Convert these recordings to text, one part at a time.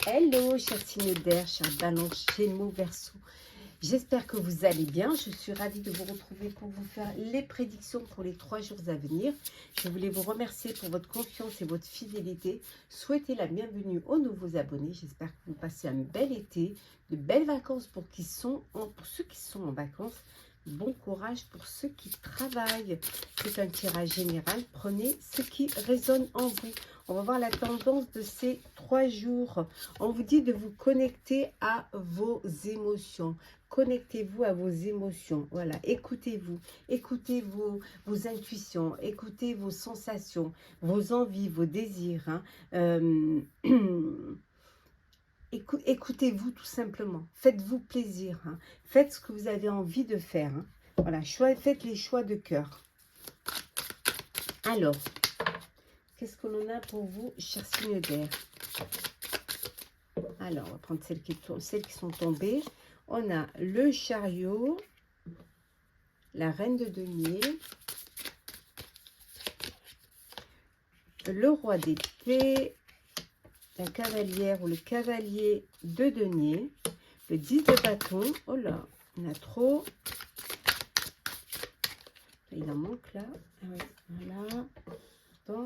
Hello, chers signes d'air, chers Balance, Gémeaux, Verseau. J'espère que vous allez bien. Je suis ravie de vous retrouver pour vous faire les prédictions pour les 3 jours à venir. Je voulais vous remercier pour votre confiance et votre fidélité. Souhaiter la bienvenue aux nouveaux abonnés. J'espère que vous passez un bel été, de belles vacances pour ceux qui sont en vacances. Bon courage pour ceux qui travaillent. C'est un tirage général. Prenez ce qui résonne en vous. On va voir la tendance de ces 3 jours. On vous dit de vous connecter à vos émotions. Connectez-vous à vos émotions. Voilà, écoutez-vous. Écoutez vos intuitions. Écoutez vos sensations, vos envies, vos désirs. Écoutez-vous tout simplement. Faites-vous plaisir. Faites ce que vous avez envie de faire. Voilà, faites les choix de cœur. Alors, qu'est-ce que l'on a pour vous, chers signes d'air? Alors, on va prendre celles qui sont tombées. On a le chariot, la reine de denier, le roi d'épée, la cavalière ou le cavalier de denier, le 10 de bâton. Oh là, on a trop. Il en manque là. Ah oui, voilà. Bon.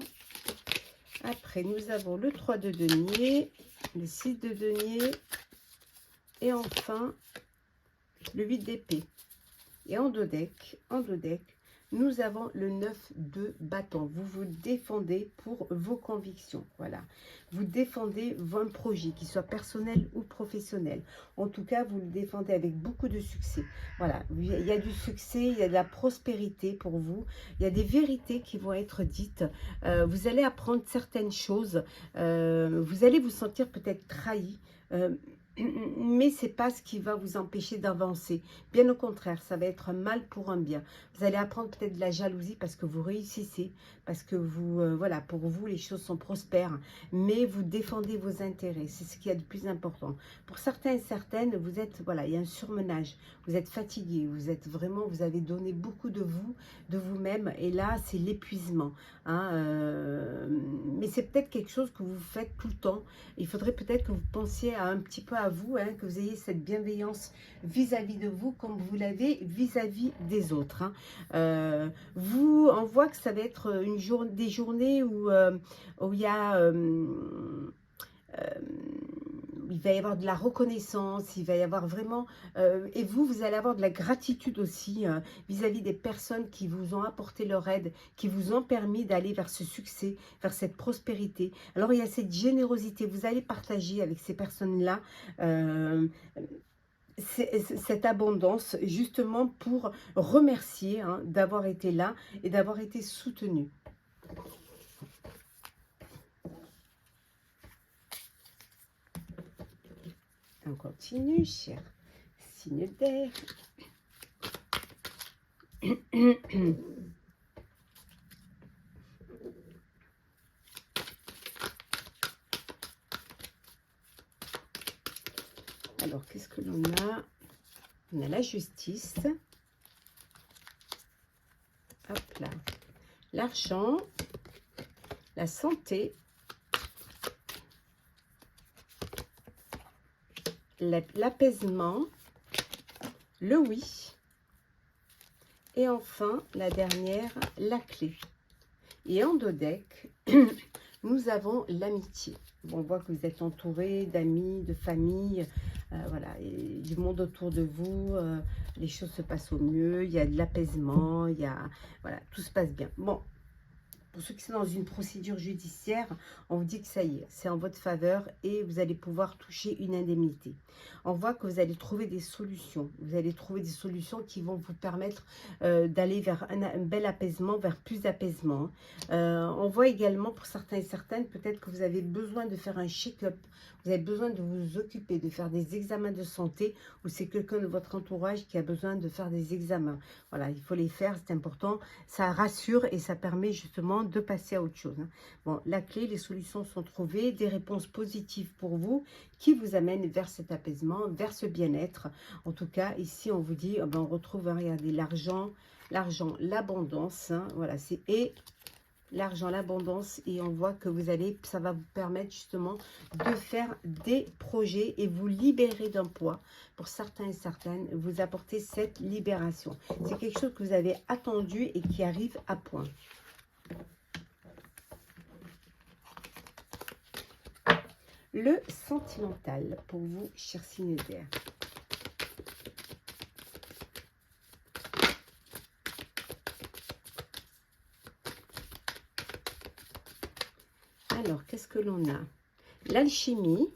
Après, nous avons le 3 de denier, le 6 de denier et enfin le 8 d'épée. Et en dos deck, nous avons le 9 de bâton. Vous vous défendez pour vos convictions. Voilà. Vous défendez un projet, qu'il soit personnel ou professionnel. En tout cas, vous le défendez avec beaucoup de succès. Voilà. Il y a du succès, il y a de la prospérité pour vous. Il y a des vérités qui vont être dites. Vous allez apprendre certaines choses. Vous allez vous sentir peut-être trahi. Mais c'est pas ce qui va vous empêcher d'avancer. Bien au contraire, ça va être un mal pour un bien. Vous allez apprendre peut-être de la jalousie parce que vous réussissez, parce que vous, voilà, pour vous, les choses sont prospères. Mais vous défendez vos intérêts. C'est ce qu'il y a de plus important. Pour certains et certaines, vous êtes, voilà, il y a un surmenage. Vous êtes fatigué. Vous êtes vraiment, vous avez donné beaucoup de vous, de vous-même. Et là, c'est l'épuisement. Mais c'est peut-être quelque chose que vous faites tout le temps. Il faudrait peut-être que vous pensiez un petit peu à vous, que vous ayez cette bienveillance vis-à-vis de vous comme vous l'avez vis-à-vis des autres. On voit que ça va être des journées où il y a... il va y avoir de la reconnaissance, il va y avoir vraiment... et vous allez avoir de la gratitude aussi vis-à-vis des personnes qui vous ont apporté leur aide, qui vous ont permis d'aller vers ce succès, vers cette prospérité. Alors, il y a cette générosité. Vous allez partager avec ces personnes-là cette abondance, justement pour remercier d'avoir été là et d'avoir été soutenu. On continue, cher signe d'air. Alors, qu'est-ce que l'on a? On a la justice. Hop là. L'argent, la santé, l'apaisement, le oui. Et enfin, la dernière, la clé. Et en dos deck, nous avons l'amitié. Bon, on voit que vous êtes entouré d'amis, de famille, voilà, et du monde autour de vous. Les choses se passent au mieux, il y a de l'apaisement, voilà, tout se passe bien. Bon, pour ceux qui sont dans une procédure judiciaire, on vous dit que ça y est, c'est en votre faveur et vous allez pouvoir toucher une indemnité. On voit que vous allez trouver des solutions. Vous allez trouver des solutions qui vont vous permettre d'aller vers un bel apaisement, vers plus d'apaisement. On voit également pour certains et certaines, peut-être que vous avez besoin de faire un check-up. Vous avez besoin de vous occuper, de faire des examens de santé ou c'est quelqu'un de votre entourage qui a besoin de faire des examens. Voilà, il faut les faire, c'est important. Ça rassure et ça permet justement de passer à autre chose. Bon, la clé, les solutions sont trouvées, des réponses positives pour vous qui vous amènent vers cet apaisement, vers ce bien-être. En tout cas, ici, on vous dit, on retrouve, regardez, l'argent, l'abondance. Voilà, l'argent, l'abondance, et on voit que ça va vous permettre justement de faire des projets et vous libérer d'un poids. Pour certains et certaines, vous apportez cette libération. C'est quelque chose que vous avez attendu et qui arrive à point. Le sentimental pour vous, chers signes d'air. Alors, qu'est-ce que l'on a? L'alchimie,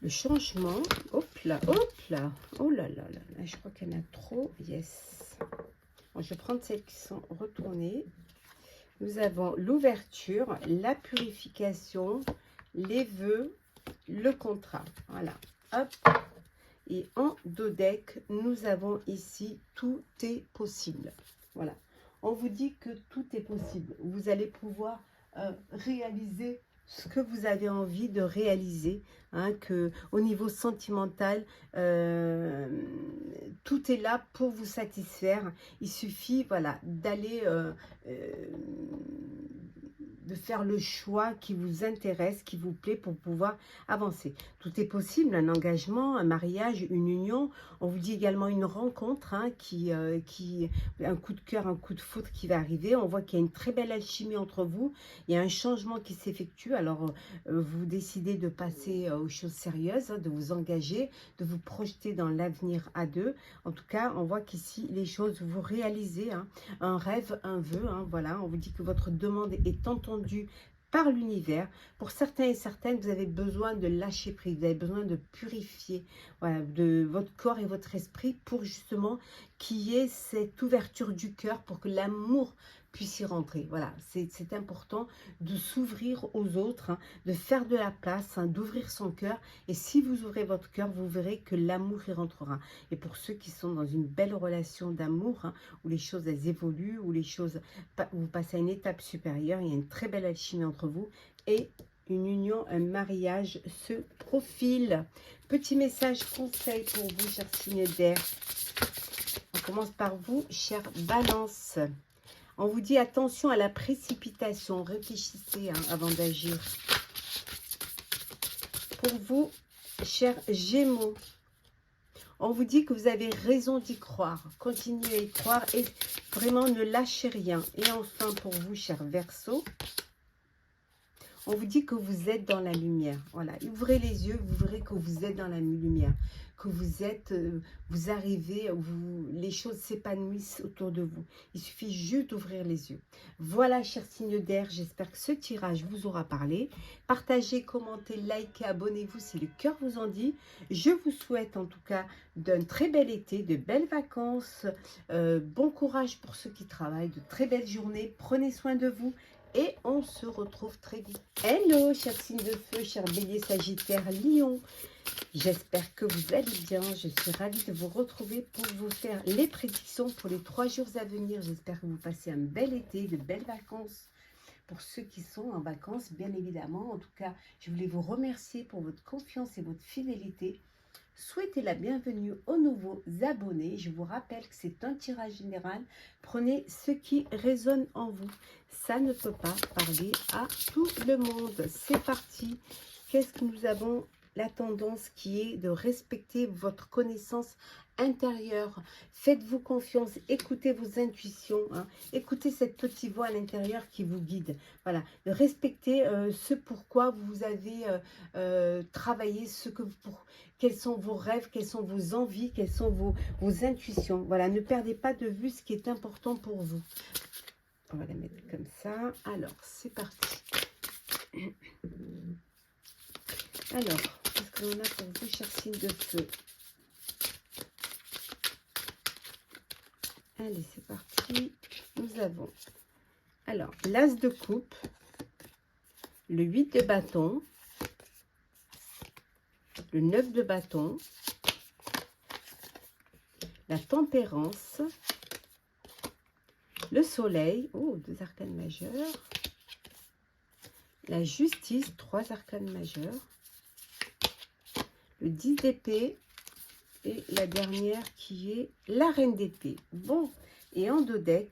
le changement, hop là, oh là là là, là je crois qu'il y en a trop, yes. Bon, je vais prendre celles qui sont retournées. Nous avons l'ouverture, la purification, les vœux, le contrat, voilà, hop. Et en dos deck, nous avons ici, tout est possible, voilà. On vous dit que tout est possible, vous allez pouvoir réaliser ce que vous avez envie de réaliser, hein, que au niveau sentimental, tout est là pour vous satisfaire. Il suffit, voilà, d'aller, de faire le choix qui vous intéresse, qui vous plaît pour pouvoir avancer. Tout est possible, un engagement, un mariage, une union. On vous dit également une rencontre, hein, un coup de cœur, un coup de foudre qui va arriver. On voit qu'il y a une très belle alchimie entre vous. Il y a un changement qui s'effectue. Alors, vous décidez de passer aux choses sérieuses, hein, de vous engager, de vous projeter dans l'avenir à deux. En tout cas, on voit qu'ici, les choses, vous réalisez, hein, un rêve, un vœu. Hein, voilà, on vous dit que votre demande est entendue par l'univers. Pour certains et certaines, vous avez besoin de lâcher prise, vous avez besoin de purifier, voilà, de votre corps et votre esprit pour justement qu'il y ait cette ouverture du cœur pour que l'amour puisse y rentrer. Voilà, c'est important de s'ouvrir aux autres, hein, de faire de la place, hein, d'ouvrir son cœur. Et si vous ouvrez votre cœur, vous verrez que l'amour y rentrera. Et pour ceux qui sont dans une belle relation d'amour, hein, où les choses elles évoluent, où les choses, vous passez à une étape supérieure, il y a une très belle alchimie entre vous et une union, un mariage se profile. Petit message conseil pour vous, chers signes d'air. On commence par vous, chère Balance. On vous dit attention à la précipitation. Réfléchissez, hein, avant d'agir. Pour vous, chers Gémeaux, on vous dit que vous avez raison d'y croire. Continuez à y croire et vraiment ne lâchez rien. Et enfin, pour vous, chers Verseaux, on vous dit que vous êtes dans la lumière. Voilà, ouvrez les yeux, vous verrez que vous êtes dans la lumière. Que vous êtes, vous arrivez, les choses s'épanouissent autour de vous. Il suffit juste d'ouvrir les yeux. Voilà, chers signes d'air, j'espère que ce tirage vous aura parlé. Partagez, commentez, likez, abonnez-vous si le cœur vous en dit. Je vous souhaite en tout cas d'un très bel été, de belles vacances. Bon courage pour ceux qui travaillent, de très belles journées. Prenez soin de vous. Et on se retrouve très vite. Hello, chers signes de feu, chers béliers, sagittaires, lion. J'espère que vous allez bien. Je suis ravie de vous retrouver pour vous faire les prédictions pour les 3 jours à venir. J'espère que vous passez un bel été, de belles vacances. Pour ceux qui sont en vacances, bien évidemment. En tout cas, je voulais vous remercier pour votre confiance et votre fidélité. Souhaitez la bienvenue aux nouveaux abonnés. Je vous rappelle que c'est un tirage général. Prenez ce qui résonne en vous. Ça ne peut pas parler à tout le monde. C'est parti. Qu'est-ce que nous avons? La tendance qui est de respecter votre connaissance intérieure. Faites-vous confiance. Écoutez vos intuitions. Hein. Écoutez cette petite voix à l'intérieur qui vous guide. Voilà. Respectez ce pourquoi vous avez travaillé, quels sont vos rêves, quelles sont vos envies, quelles sont vos intuitions. Voilà. Ne perdez pas de vue ce qui est important pour vous. On va la mettre comme ça. Alors, c'est parti. Alors, qu'est-ce que l'on a pour vous, chers signes de feu? Allez, c'est parti. Nous avons, alors, l'as de coupe, le 8 de bâton, le 9 de bâton, la tempérance, le soleil, oh, 2 arcanes majeures, la justice, 3 arcanes majeures, le 10 d'épée et la dernière qui est la reine d'épée. Bon, et en dos deck,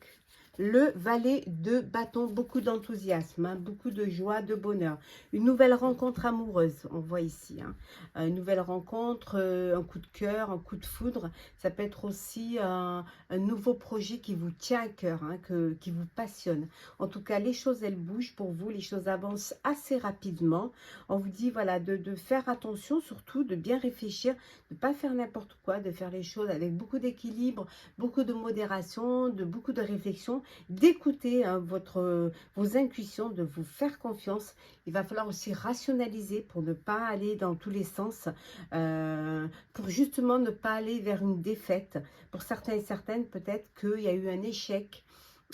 le valet de bâton, beaucoup d'enthousiasme, hein, beaucoup de joie, de bonheur. Une nouvelle rencontre amoureuse, on voit ici. Hein. Une nouvelle rencontre, un coup de cœur, un coup de foudre. Ça peut être aussi un nouveau projet qui vous tient à cœur, hein, qui vous passionne. En tout cas, les choses, elles bougent pour vous. Les choses avancent assez rapidement. On vous dit, voilà, de faire attention, surtout de bien réfléchir, de ne pas faire n'importe quoi, de faire les choses avec beaucoup d'équilibre, beaucoup de modération, beaucoup de réflexion, d'écouter hein, vos intuitions, de vous faire confiance. Il va falloir aussi rationaliser pour ne pas aller dans tous les sens, pour justement ne pas aller vers une défaite. Pour certains et certaines, peut-être qu'il y a eu un échec,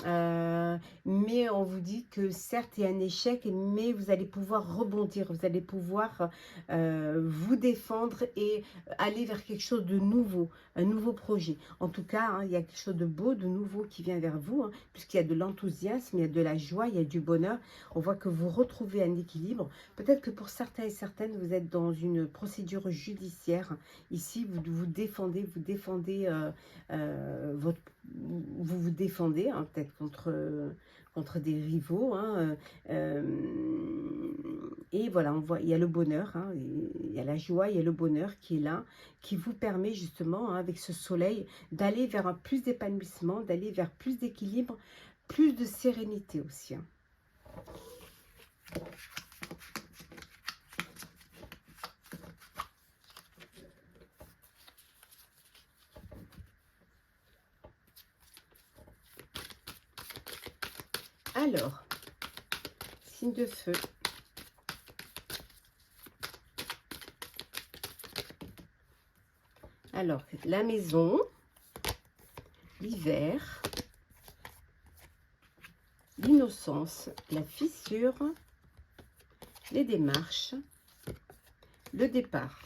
mais on vous dit que certes il y a un échec, mais vous allez pouvoir rebondir, vous allez pouvoir vous défendre et aller vers quelque chose de nouveau, un nouveau projet. En tout cas, hein, il y a quelque chose de beau, de nouveau qui vient vers vous, hein, puisqu'il y a de l'enthousiasme, il y a de la joie, il y a du bonheur. On voit que vous retrouvez un équilibre. Peut-être que pour certains et certaines, vous êtes dans une procédure judiciaire. Ici, vous défendez vous vous défendez, hein, peut-être contre des rivaux. Hein, et voilà, on voit, il y a le bonheur, hein, il y a la joie, il y a le bonheur qui est là, qui vous permet justement, hein, avec ce soleil, d'aller vers un plus d'épanouissement, d'aller vers plus d'équilibre, plus de sérénité aussi. Hein. Alors, signe de feu. Alors, la maison, l'hiver, l'innocence, la fissure, les démarches, le départ.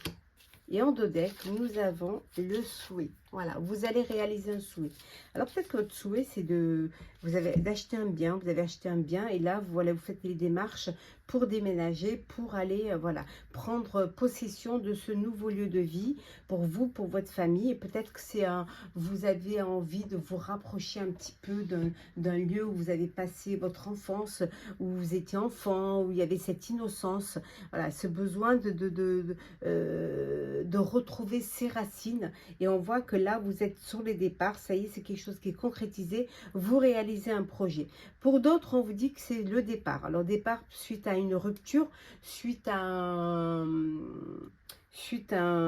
Et en dos deck, nous avons le souhait. Voilà, vous allez réaliser un souhait. Alors peut-être que votre souhait, c'est d'acheter un bien. Vous avez acheté un bien et là, voilà, vous faites les démarches pour déménager, pour aller, voilà, prendre possession de ce nouveau lieu de vie pour vous, pour votre famille. Et peut-être que vous avez envie de vous rapprocher un petit peu d'un lieu où vous avez passé votre enfance, où vous étiez enfant, où il y avait cette innocence. Voilà, ce besoin de retrouver ses racines. Et on voit que là, vous êtes sur les départs. Ça y est, c'est quelque chose qui est concrétisé. Vous réalisez un projet. Pour d'autres, on vous dit que c'est le départ. Alors, départ suite à une rupture, suite à un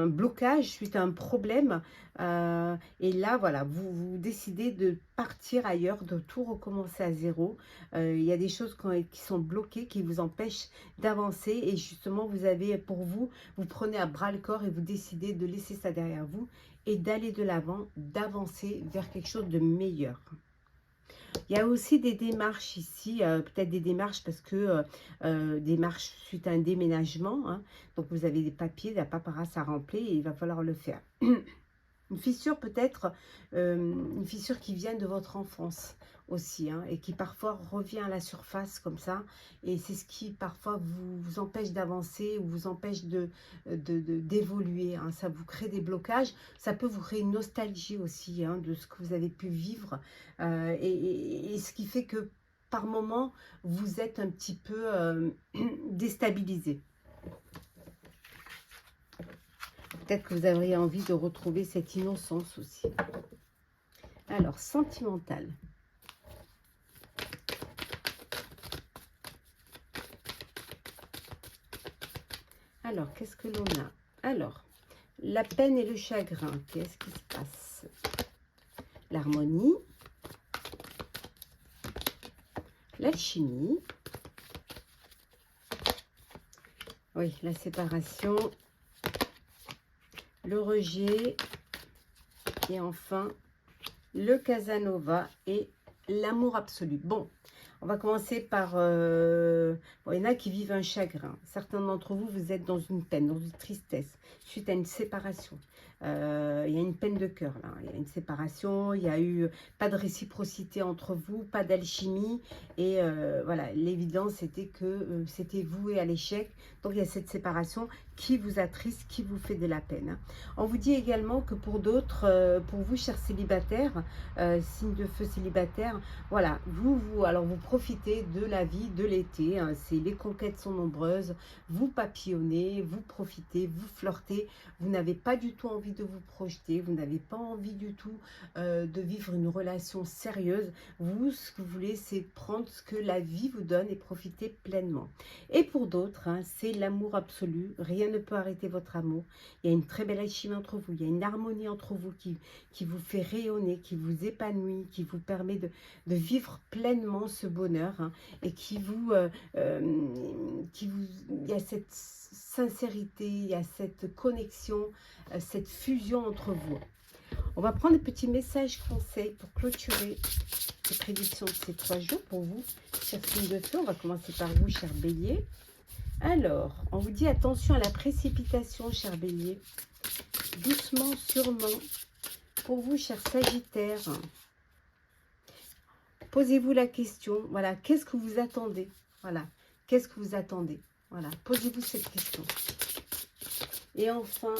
blocage, suite à un problème. Et là, voilà, vous décidez de partir ailleurs, de tout recommencer à zéro. Il y a des choses qui sont bloquées, qui vous empêchent d'avancer. Et justement, vous prenez à bras le corps et vous décidez de laisser ça derrière vous et d'aller de l'avant, d'avancer vers quelque chose de meilleur. Il y a aussi des démarches ici, peut-être des démarches parce que démarches suite à un déménagement. Hein, donc vous avez des papiers, de la paperasse à remplir et il va falloir le faire. Une fissure peut-être, une fissure qui vient de votre enfance aussi, hein, et qui parfois revient à la surface comme ça. Et c'est ce qui parfois vous empêche d'avancer ou vous empêche d'évoluer. Hein. Ça vous crée des blocages. Ça peut vous créer une nostalgie aussi, hein, de ce que vous avez pu vivre. Et ce qui fait que par moment, vous êtes un petit peu déstabilisé. Peut-être que vous auriez envie de retrouver cette innocence aussi. Alors, sentimental. Alors, qu'est-ce que l'on a? Alors, la peine et le chagrin. Qu'est-ce qui se passe? L'harmonie. L'alchimie. Oui, la séparation. Le rejet. Et enfin, le Casanova et l'amour absolu. Bon, On va commencer par... bon, il y en a qui vivent un chagrin. Certains d'entre vous, vous êtes dans une peine, dans une tristesse, suite à une séparation. Il y a une peine de cœur, là. Il y a une séparation, il y a eu pas de réciprocité entre vous, pas d'alchimie. Et voilà, l'évidence, c'était que c'était voué à l'échec. Donc, il y a cette séparation qui vous attriste, qui vous fait de la peine. Hein. On vous dit également que pour d'autres, pour vous, chers célibataires, signe de feu célibataire, voilà, alors vous profitez de la vie de l'été, hein, les conquêtes sont nombreuses, vous papillonnez, vous profitez, vous flirtez, vous n'avez pas du tout envie de vous projeter, vous n'avez pas envie du tout de vivre une relation sérieuse. Vous, ce que vous voulez, c'est prendre ce que la vie vous donne et profiter pleinement. Et pour d'autres, hein, c'est l'amour absolu, rien ne peut arrêter votre amour. Il y a une très belle alchimie entre vous, il y a une harmonie entre vous qui vous fait rayonner, qui vous épanouit, qui vous permet de vivre pleinement ce bonheur, hein, et il y a cette sincérité, il y a cette connexion, cette fusion entre vous. On va prendre des petits messages conseils pour clôturer les prédictions de ces 3 jours pour vous, chers signes de feu. On va commencer par vous, cher Bélier. Alors, on vous dit attention à la précipitation, cher Bélier. Doucement, sûrement. Pour vous, cher Sagittaire, posez-vous la question, voilà, qu'est-ce que vous attendez? Voilà, qu'est-ce que vous attendez? Voilà, posez-vous cette question. Et enfin,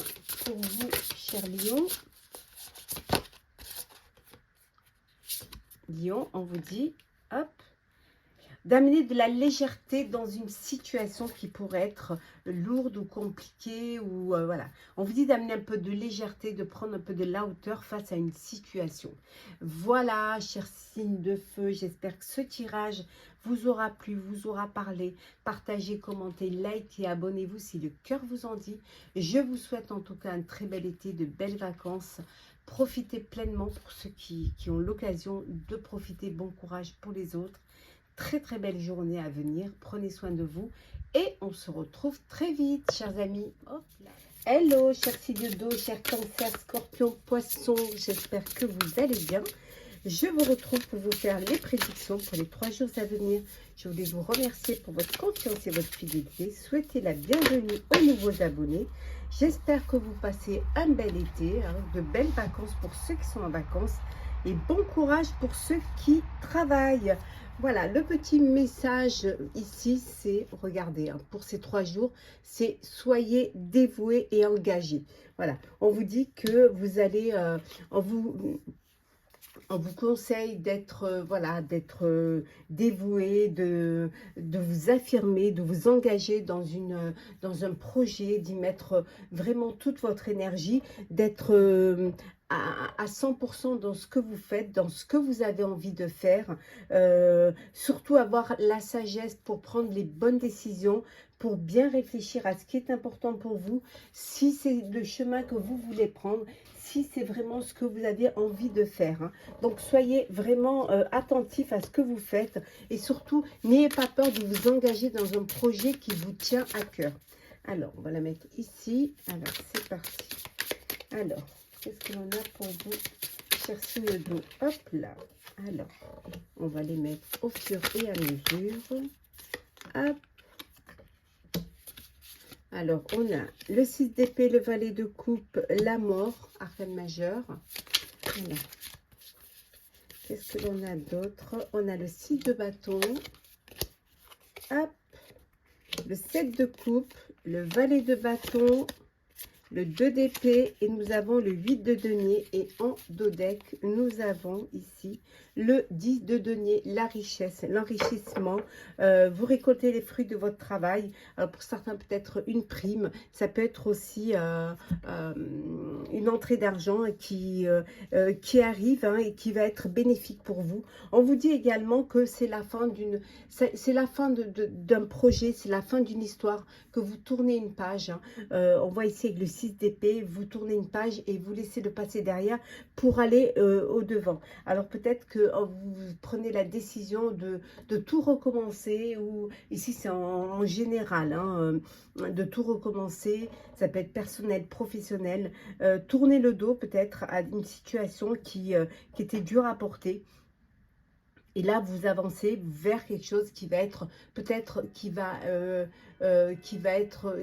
pour vous, cher Lion, on vous dit, hop, d'amener de la légèreté dans une situation qui pourrait être lourde ou compliquée. Ou voilà. On vous dit d'amener un peu de légèreté, de prendre un peu de la hauteur face à une situation. Voilà, chers signes de feu, j'espère que ce tirage vous aura plu, vous aura parlé. Partagez, commentez, likez, abonnez-vous si le cœur vous en dit. Je vous souhaite en tout cas un très bel été, de belles vacances. Profitez pleinement pour ceux qui ont l'occasion de profiter. Bon courage pour les autres. Très très belle journée à venir. Prenez soin de vous et on se retrouve très vite, chers amis. Hop là. Hello, chers signes d'eau, chers cancers, scorpions, poissons. J'espère que vous allez bien. Je vous retrouve pour vous faire les prédictions pour les 3 jours à venir. Je voulais vous remercier pour votre confiance et votre fidélité. Souhaiter la bienvenue aux nouveaux abonnés. J'espère que vous passez un bel été, hein, de belles vacances pour ceux qui sont en vacances. Et bon courage pour ceux qui travaillent. Voilà, le petit message ici, c'est, regardez, hein, pour ces 3 jours, c'est soyez dévoués et engagés. Voilà, on vous dit que vous allez, on vous conseille d'être voilà, d'être dévoué, de vous affirmer, de vous engager dans un projet, d'y mettre vraiment toute votre énergie, d'être à 100% dans ce que vous faites, dans ce que vous avez envie de faire. Surtout avoir la sagesse pour prendre les bonnes décisions, pour bien réfléchir à ce qui est important pour vous, si c'est le chemin que vous voulez prendre, si c'est vraiment ce que vous avez envie de faire. Hein. Donc, soyez vraiment attentifs à ce que vous faites et surtout, n'ayez pas peur de vous engager dans un projet qui vous tient à cœur. Alors, on va la mettre ici. Alors, c'est parti. Alors, qu'est-ce que l'on a pour vous, chers signes d'eau? Hop là. Alors, on va les mettre au fur et à mesure. Hop. Alors, on a le 6 d'épée, le valet de coupe, la mort, arcane majeur. Voilà. Qu'est-ce que l'on a d'autre? On a le 6 de bâton. Hop. Le 7 de coupe, le valet de bâton, le 2 d'épée et nous avons le 8 de denier. Et en dos deck, nous avons ici le 10 de denier, la richesse, l'enrichissement. Vous récoltez les fruits de votre travail. Alors pour certains, peut-être une prime. Ça peut être aussi une entrée d'argent qui arrive, hein, et qui va être bénéfique pour vous. On vous dit également que c'est la fin d'un projet, c'est la fin d'une histoire, que vous tournez une page. Hein. On voit ici avec le 6 d'épée, vous tournez une page et vous laissez le passé derrière pour aller au devant. Alors peut-être que vous prenez la décision de tout recommencer, ou ici c'est en général, hein, de tout recommencer. Ça peut être personnel, professionnel. Tourner le dos peut-être à une situation qui était dure à porter. Et là, vous avancez vers quelque chose qui va être, peut-être, qui va être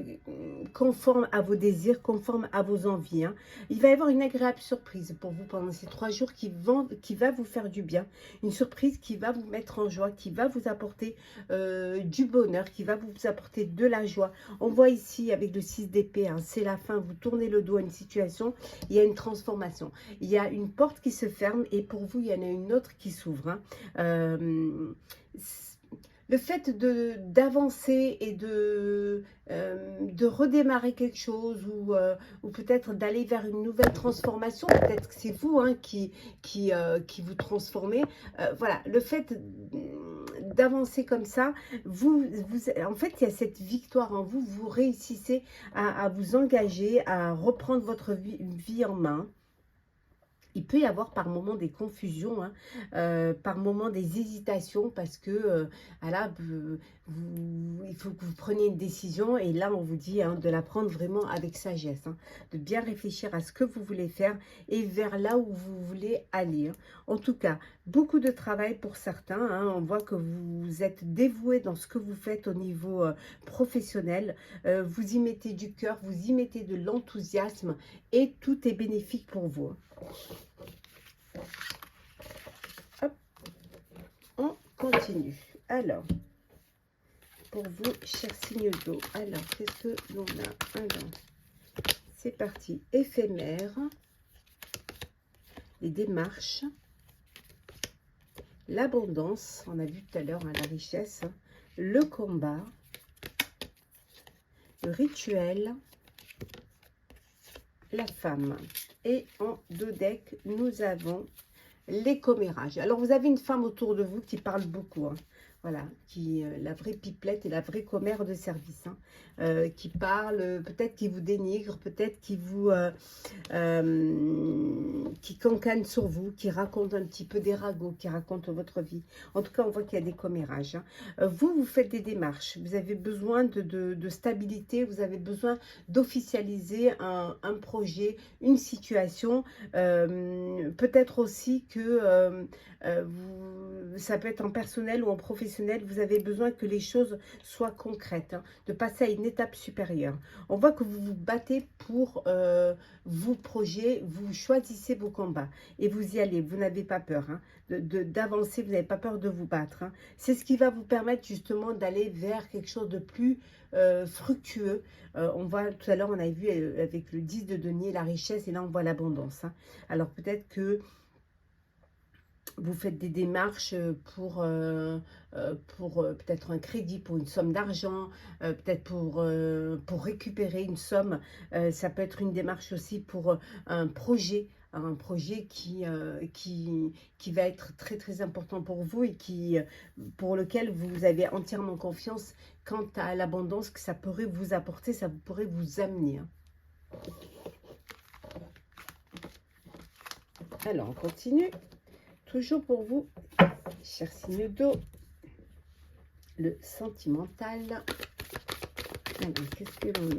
conforme à vos désirs, conforme à vos envies. Hein. Il va y avoir une agréable surprise pour vous pendant ces 3 jours qui va vous faire du bien. Une surprise qui va vous mettre en joie, qui va vous apporter du bonheur, qui va vous apporter de la joie. On voit ici avec le 6 d'épée, hein, c'est la fin, vous tournez le dos à une situation, il y a une transformation. Il y a une porte qui se ferme et pour vous, il y en a une autre qui s'ouvre. Hein. Le fait d'avancer et de redémarrer quelque chose ou peut-être d'aller vers une nouvelle transformation, peut-être que c'est vous hein, qui vous transformez. Voilà, le fait d'avancer comme ça, en fait, il y a cette victoire en vous, vous réussissez à vous engager, à reprendre votre vie en main. Il peut y avoir par moments des confusions, hein, par moments des hésitations parce que voilà, il faut que vous preniez une décision et là on vous dit hein, de la prendre vraiment avec sagesse, hein, de bien réfléchir à ce que vous voulez faire et vers là où vous voulez aller. Hein. En tout cas, beaucoup de travail pour certains, hein, on voit que vous êtes dévoués dans ce que vous faites au niveau professionnel, vous y mettez du cœur, vous y mettez de l'enthousiasme et tout est bénéfique pour vous. Hop, on continue. Alors, pour vous, chers signes d'eau, alors, qu'est-ce que l'on a? Alors, c'est parti. Éphémère, les démarches, l'abondance, on a vu tout à l'heure hein, la richesse, le combat, le rituel, la femme. Et en 2 decks, nous avons les commérages. Alors, vous avez une femme autour de vous qui parle beaucoup. Hein. Voilà, qui la vraie pipelette et la vraie commère de service. Hein, qui parle, peut-être qui vous dénigre, peut-être qui vous... qui cancane sur vous, qui raconte un petit peu des ragots, qui raconte votre vie. En tout cas, on voit qu'il y a des commérages. Hein. Vous faites des démarches. Vous avez besoin de stabilité. Vous avez besoin d'officialiser un projet, une situation. Peut-être aussi que ça peut être en personnel ou en professionnel. Vous avez besoin que les choses soient concrètes, hein, de passer à une étape supérieure. On voit que vous vous battez pour vos projets, vous choisissez vos combats et vous y allez, vous n'avez pas peur hein, d'avancer, vous n'avez pas peur de vous battre. Hein. C'est ce qui va vous permettre justement d'aller vers quelque chose de plus fructueux. On voit tout à l'heure, on a vu avec le 10 de denier la richesse et là on voit l'abondance. Hein. Alors peut-être que vous faites des démarches pour peut-être un crédit, pour une somme d'argent, peut-être pour récupérer une somme. Ça peut être une démarche aussi pour un projet qui va être très très important pour vous et pour lequel vous avez entièrement confiance quant à l'abondance que ça pourrait vous apporter, ça pourrait vous amener. Hein. Alors, on continue. Toujours pour vous, chers signes d'eau, le sentimental. Alors, qu'est-ce que l'on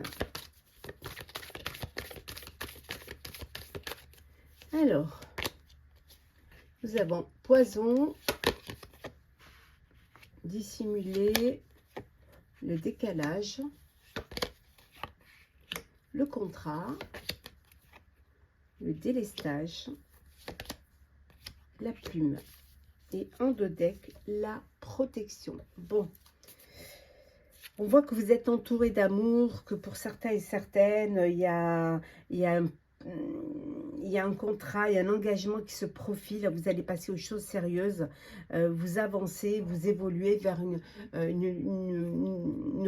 a? Alors, nous avons poison, dissimulé, le décalage, le contrat, le délestage, la plume et en 2 decks la protection. Bon, on voit que vous êtes entouré d'amour, que pour certains et certaines il y a un contrat, il y a un engagement qui se profile, vous allez passer aux choses sérieuses, vous avancez, vous évoluez vers une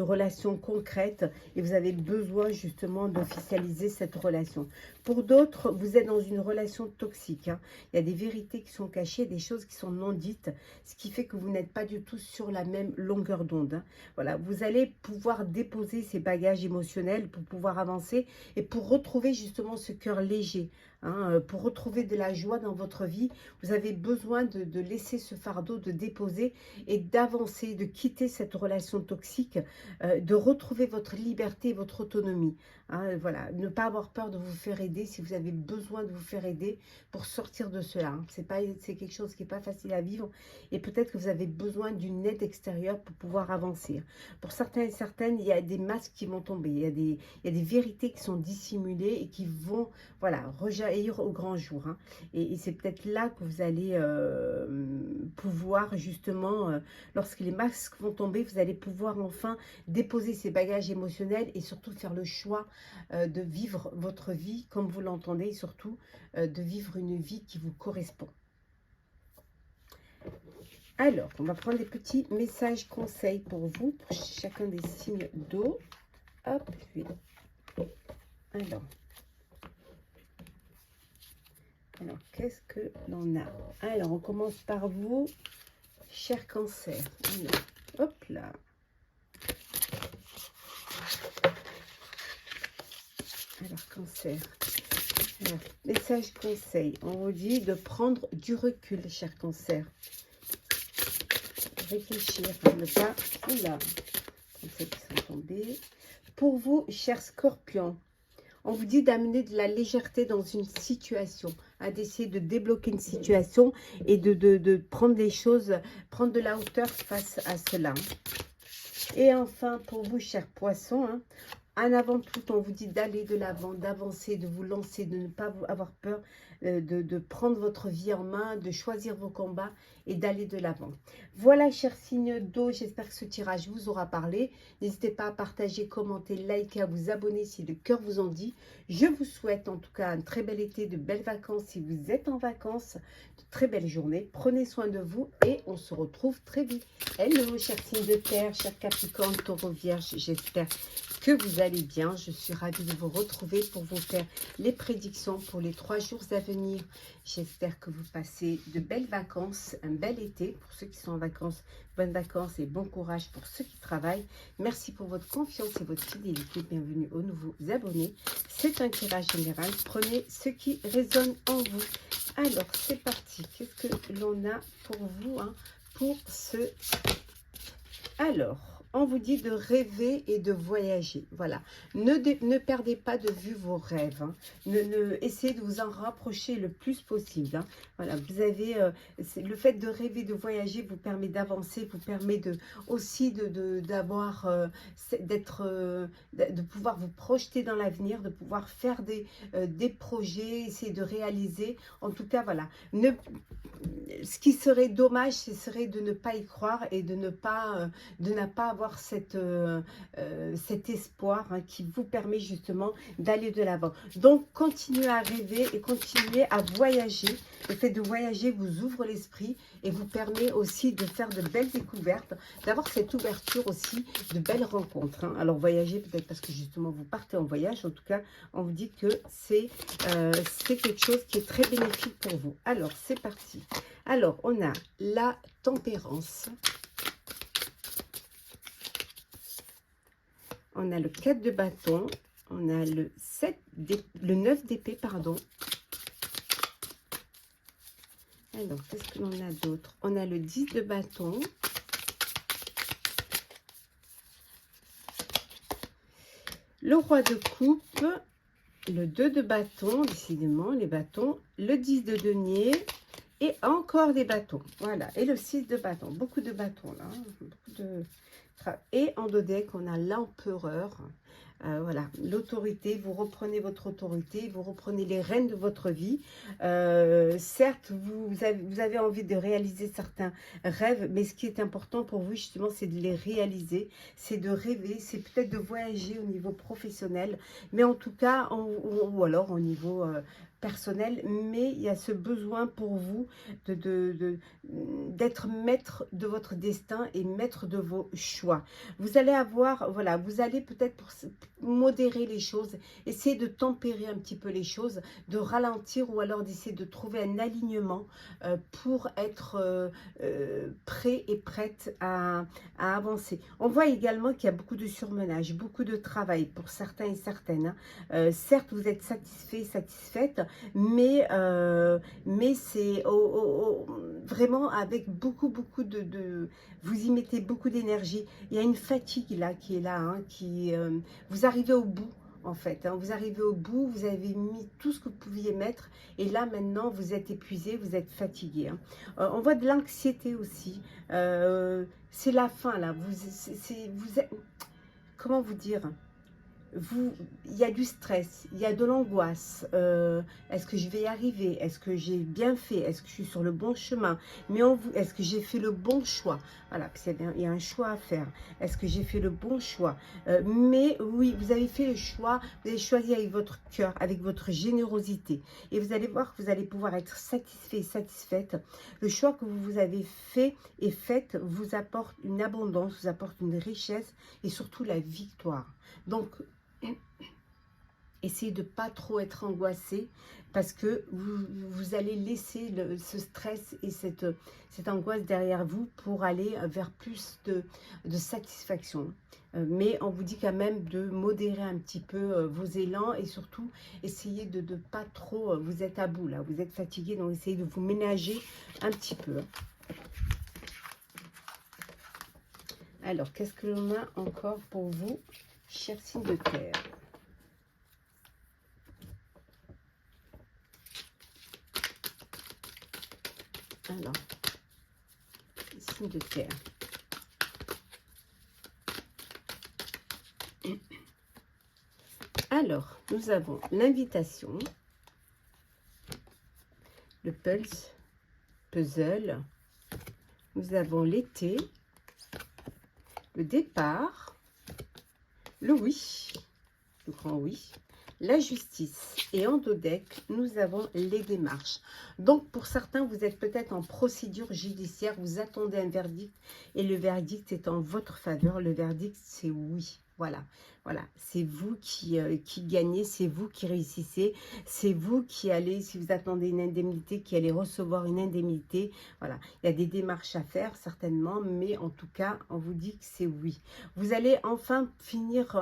relation concrète et vous avez besoin justement d'officialiser cette relation. Pour d'autres, vous êtes dans une relation toxique. Hein. Il y a des vérités qui sont cachées, des choses qui sont non dites, ce qui fait que vous n'êtes pas du tout sur la même longueur d'onde. Hein. Voilà, vous allez pouvoir déposer ces bagages émotionnels pour pouvoir avancer et pour retrouver justement ce cœur léger. hein. Pour retrouver de la joie dans votre vie, vous avez besoin de laisser ce fardeau, de déposer et d'avancer, de quitter cette relation toxique, de retrouver votre liberté, votre autonomie. Hein, voilà, ne pas avoir peur de vous faire aider si vous avez besoin de vous faire aider pour sortir de cela. Hein. C'est quelque chose qui n'est pas facile à vivre et peut-être que vous avez besoin d'une aide extérieure pour pouvoir avancer. Pour certains et certaines, il y a des masques qui vont tomber, il y a des vérités qui sont dissimulées et qui vont, voilà, rejaillir au grand jour. Hein. Et c'est peut-être là que vous allez pouvoir justement, lorsque les masques vont tomber, vous allez pouvoir enfin déposer ces bagages émotionnels et surtout faire le choix de vivre votre vie comme vous l'entendez et surtout de vivre une vie qui vous correspond. Alors, on va prendre des petits messages conseils pour vous, pour chacun des signes d'eau. Hop, puis. Alors qu'est-ce que l'on a? Alors, on commence par vous, cher Cancer. Alors, hop là. Alors, Cancer. Alors, message conseil. On vous dit de prendre du recul, cher Cancer. Réfléchir, ne pas... Oula, comme ça qui sont tombés. Pour vous, cher Scorpion, on vous dit d'amener de la légèreté dans une situation, d'essayer de débloquer une situation et de prendre les choses, prendre de la hauteur face à cela. Et enfin, pour vous, cher Poisson, en avant tout, on vous dit d'aller de l'avant, d'avancer, de vous lancer, de ne pas avoir peur, de prendre votre vie en main, de choisir vos combats et d'aller de l'avant. Voilà, chers signes d'eau, j'espère que ce tirage vous aura parlé. N'hésitez pas à partager, commenter, liker, à vous abonner si le cœur vous en dit. Je vous souhaite en tout cas un très bel été, de belles vacances si vous êtes en vacances, de très belles journées. Prenez soin de vous et on se retrouve très vite. Hello, chers signes de terre, chers Capricorne, Taureau, Vierge, j'espère que vous allez bien. Je suis ravie de vous retrouver pour vous faire les prédictions pour les 3 jours à venir. J'espère que vous passez de belles vacances, un bel été. Pour ceux qui sont en vacances, bonnes vacances et bon courage pour ceux qui travaillent. Merci pour votre confiance et votre fidélité. Bienvenue aux nouveaux abonnés. C'est un tirage général. Prenez ce qui résonne en vous. Alors, c'est parti. Qu'est-ce que l'on a pour vous, pour ce... Alors, on vous dit de rêver et de voyager. Voilà. Ne perdez pas de vue vos rêves. Essayez de vous en rapprocher le plus possible. Voilà. Vous avez le fait de rêver, de voyager vous permet d'avancer, vous permet aussi de pouvoir vous projeter dans l'avenir, de pouvoir faire des projets, essayer de réaliser. En tout cas, voilà. Ce qui serait dommage, ce serait de ne pas y croire et de ne pas avoir cet espoir qui vous permet justement d'aller de l'avant. Donc, continuez à rêver et continuez à voyager. Le fait de voyager vous ouvre l'esprit et vous permet aussi de faire de belles découvertes, d'avoir cette ouverture aussi, de belles rencontres. Alors, voyager peut-être parce que justement vous partez en voyage. En tout cas, on vous dit que c'est quelque chose qui est très bénéfique pour vous. Alors, c'est parti. Alors, on a la tempérance. On a le 4 de bâton, on a le 9 d'épée, pardon. Alors, qu'est-ce que l'on a d'autre? On a le 10 de bâton. Le roi de coupe, le 2 de bâton, décidément, les bâtons, le 10 de denier et encore des bâtons. Voilà, et le 6 de bâton, beaucoup de bâtons là, beaucoup de... Et en dos deck, on a l'empereur. Voilà, l'autorité, vous reprenez votre autorité, vous reprenez les rênes de votre vie. Certes, vous avez envie de réaliser certains rêves, mais ce qui est important pour vous, justement, c'est de les réaliser, c'est de rêver, c'est peut-être de voyager au niveau professionnel, mais en tout cas, ou alors au niveau... personnel, mais il y a ce besoin pour vous d'être maître de votre destin et maître de vos choix. voir. Vous allez avoir, voilà, vous allez peut-être modérer les choses, essayer de tempérer un petit peu les choses, de ralentir ou alors d'essayer de trouver un alignement pour être prêt et prête à avancer. On voit également qu'il y a beaucoup de surmenage, beaucoup de travail pour certains et certaines. Hein. Certes, vous êtes satisfait, satisfaite, mais c'est vraiment avec beaucoup vous y mettez beaucoup d'énergie. Il y a une fatigue là qui est là, hein, vous arrivez au bout. En fait, hein, vous arrivez au bout, vous avez mis tout ce que vous pouviez mettre et là maintenant vous êtes épuisé, vous êtes fatigué. Hein. On voit de l'anxiété aussi. C'est la fin là. Vous êtes, comment vous dire? Il y a du stress, il y a de l'angoisse. Est-ce que je vais y arriver? Est-ce que j'ai bien fait? Est-ce que je suis sur le bon chemin? Mais est-ce que j'ai fait le bon choix? Voilà, il y a un choix à faire. Est-ce que j'ai fait le bon choix? Mais oui, vous avez fait le choix, vous avez choisi avec votre cœur, avec votre générosité. Et vous allez voir que vous allez pouvoir être satisfait, satisfaite. Le choix que vous avez fait et fait vous apporte une abondance, vous apporte une richesse et surtout la victoire. Donc, essayez de ne pas trop être angoissé parce que vous allez laisser ce stress et cette angoisse derrière vous pour aller vers plus de satisfaction. Mais on vous dit quand même de modérer un petit peu vos élans et surtout essayez de ne pas trop, vous êtes à bout là, vous êtes fatigué, donc essayez de vous ménager un petit peu. Alors, qu'est-ce que l'on a encore pour vous, chers signes de terre? Alors, signe de terre. Alors, nous avons l'invitation, le puzzle, nous avons l'été, le départ, le oui, le grand oui, la justice. Et en dos deck, nous avons les démarches. Donc, pour certains, vous êtes peut-être en procédure judiciaire, vous attendez un verdict et le verdict est en votre faveur. Le verdict, c'est oui. Voilà, voilà, c'est vous qui gagnez, c'est vous qui réussissez, c'est vous qui allez, si vous attendez une indemnité, qui allez recevoir une indemnité. Voilà, il y a des démarches à faire certainement, mais en tout cas, on vous dit que c'est oui. Vous allez enfin finir,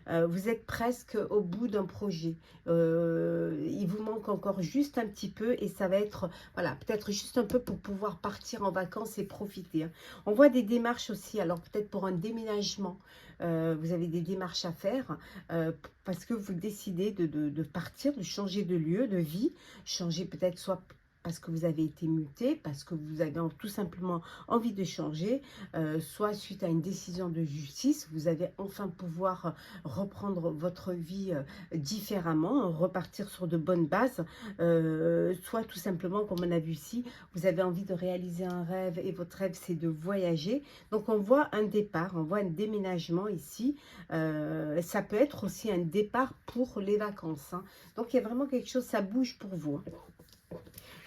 vous êtes presque au bout d'un projet. Il vous manque encore juste un petit peu et ça va être, voilà, peut-être juste un peu pour pouvoir partir en vacances et profiter. Hein. On voit des démarches aussi, alors peut-être pour un déménagement. Vous avez des démarches à faire parce que vous décidez de partir, de changer de lieu, de vie, changer peut-être soit parce que vous avez été muté, parce que vous avez tout simplement envie de changer, soit suite à une décision de justice, vous allez enfin pouvoir reprendre votre vie différemment, repartir sur de bonnes bases, soit tout simplement, comme on a vu ici, vous avez envie de réaliser un rêve et votre rêve c'est de voyager. Donc on voit un départ, on voit un déménagement ici, ça peut être aussi un départ pour les vacances. Hein. Donc il y a vraiment quelque chose, ça bouge pour vous. Hein.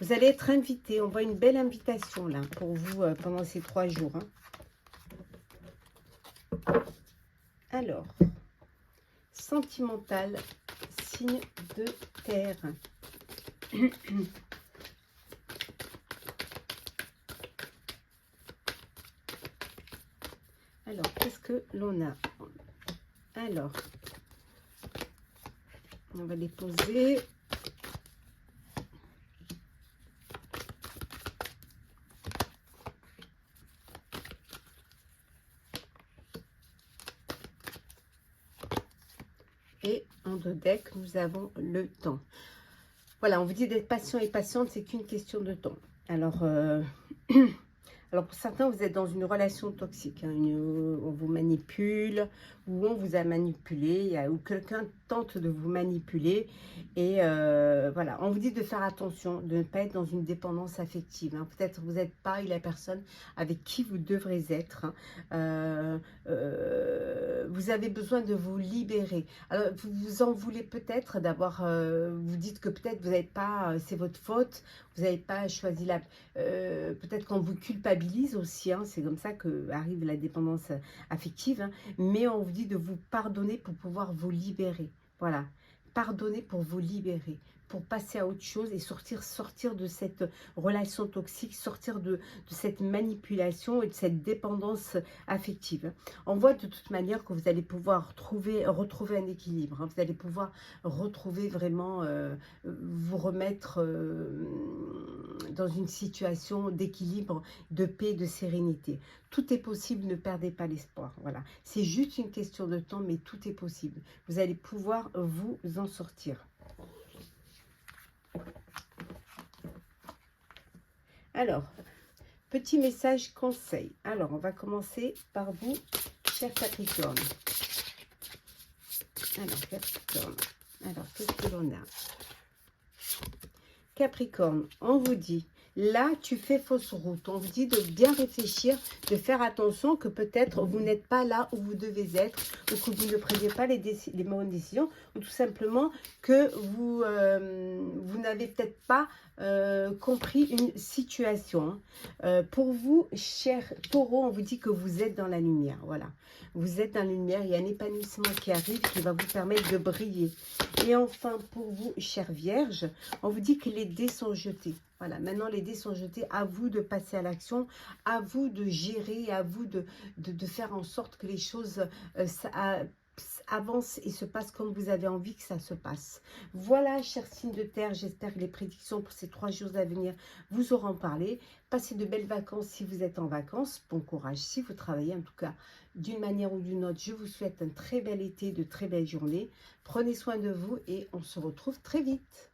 Vous allez être invité, on voit une belle invitation là pour vous pendant ces 3 jours. Hein. Alors, sentimental, signe de terre. Alors, qu'est-ce que l'on a? Alors, on va les poser. Et en dos deck, nous avons le temps. Voilà, on vous dit d'être patient et patiente, c'est qu'une question de temps. Alors, alors pour certains, vous êtes dans une relation toxique. Hein, on vous manipule ou on vous a manipulé, ou quelqu'un tente de vous manipuler. Et voilà, on vous dit de faire attention, de ne pas être dans une dépendance affective. Hein. Peut-être vous n'êtes pas la personne avec qui vous devrez être. Hein. Vous avez besoin de vous libérer. Alors, vous vous en voulez peut-être d'avoir, vous dites que peut-être vous n'avez pas, c'est votre faute, vous n'avez pas choisi peut-être qu'on vous culpabilise culpabilise aussi, hein, c'est comme ça que arrive la dépendance affective, hein, mais on vous dit de vous pardonner pour pouvoir vous libérer. Voilà, pardonner pour vous libérer, pour passer à autre chose et sortir de cette relation toxique, sortir de cette manipulation et de cette dépendance affective. On voit de toute manière que vous allez pouvoir retrouver un équilibre, hein, vous allez pouvoir retrouver vraiment, vous remettre dans une situation d'équilibre, de paix, de sérénité. Tout est possible, ne perdez pas l'espoir. Voilà, c'est juste une question de temps, mais tout est possible. Vous allez pouvoir vous en sortir. Alors, petit message conseil. Alors, on va commencer par vous, cher Capricorne. Alors, Capricorne. Alors, qu'est-ce que l'on a? Capricorne, on vous dit, là, tu fais fausse route. On vous dit de bien réfléchir, de faire attention que peut-être vous n'êtes pas là où vous devez être, ou que vous ne preniez pas les bonnes décisions, ou tout simplement que vous n'avez peut-être pas compris une situation. Pour vous, cher Taureau, on vous dit que vous êtes dans la lumière. Voilà, vous êtes dans la lumière, il y a un épanouissement qui arrive qui va vous permettre de briller. Et enfin, pour vous, chère Vierge, on vous dit que les dés sont jetés. Voilà, maintenant les dés sont jetés, à vous de passer à l'action, à vous de gérer, à vous de faire en sorte que les choses avancent et se passent comme vous avez envie que ça se passe. Voilà, chers signes de terre, j'espère que les prédictions pour ces 3 jours à venir vous auront parlé. Passez de belles vacances si vous êtes en vacances, bon courage si vous travaillez, en tout cas d'une manière ou d'une autre. Je vous souhaite un très bel été, de très belles journées. Prenez soin de vous et on se retrouve très vite.